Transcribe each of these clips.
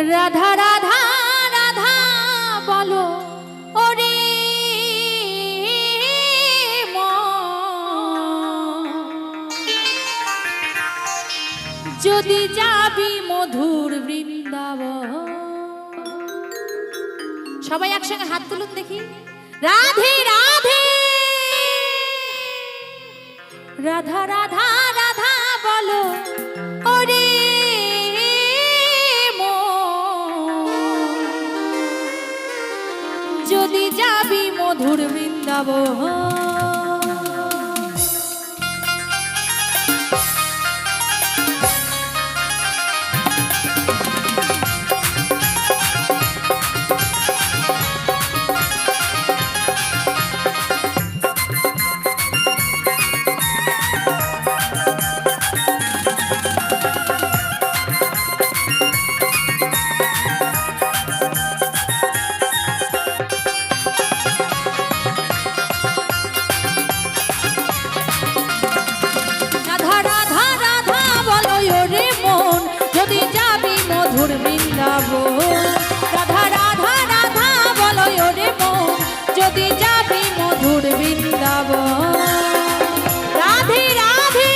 রাধা রাধা রাধা বলো ওরে যদি যাবি মধুর বৃন্দাবন। সবাই একসঙ্গে হাত তুলুন দেখি। রাধে রাধে রাধা রাধা রাধা বলো ওরে যদি যাবি মধুর বৃন্দাবন। রাধা রাধা রাধা বলো ওরে মন যদি যাবি মধুর বৃন্দাবন। রাধে রাধে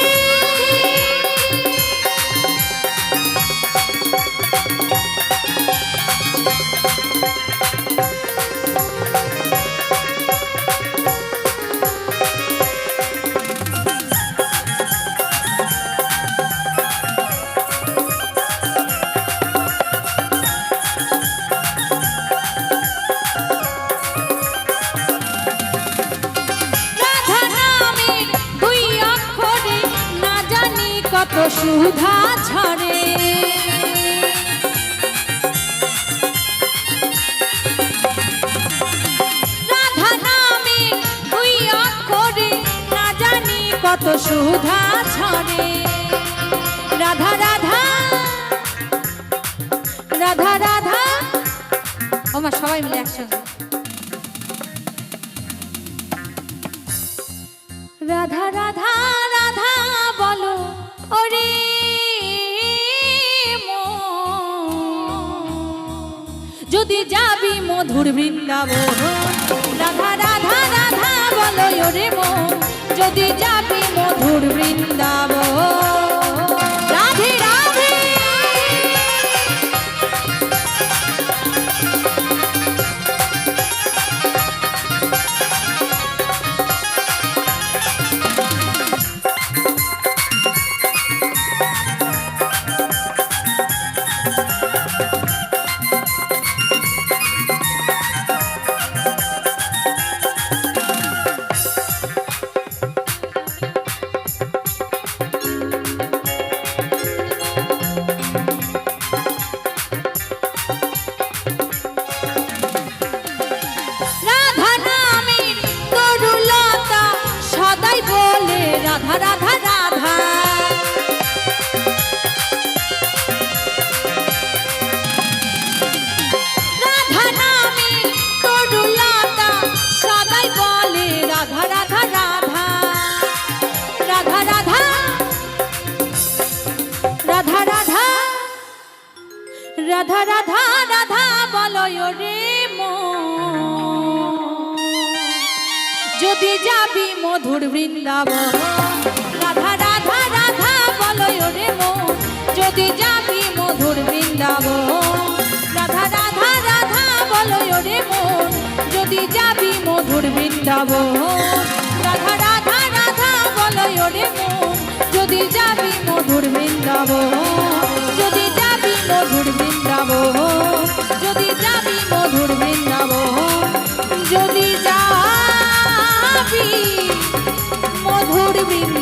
কত সুধা ঝরে রাধা নামে দুই অক্ষরে না জানি কত সুধা ঝরে। রাধা রাধা রাধা রাধা আমার সবাই মিলে একসঙ্গে। রাধা রাধা রাধা বলো ওরে যদি যাবি মধুর বৃন্দাবন। রাধা রাধা রাধা বলো ওরে যদি যাবি মধুর বৃন্দাবন। রাধে রাধে রাধা রাধা রাধা রাধা নামে তরুলতা সদাই বলে রাধা রাধা রাধা। রাধা রাধা রাধা রাধা রাধা রাধা রাধা বলো রে যদি যাবি মধুর বৃন্দাবন। রাধা রাধা রাধা বলো রে যদি যাবি মধুর বৃন্দাবন। রাধা রাধা রাধা বলো রে যদি যাবি মধুর বৃন্দাবন। রাধা রাধা রাধা বলো রে যদি যাবি মধুর বৃন্দাবন। যদি যাবি মধুর বৃন্দাবন। যদি যাবি মধুর বৃন্দাবন। যদি যা মধুর বৃন্দাবন।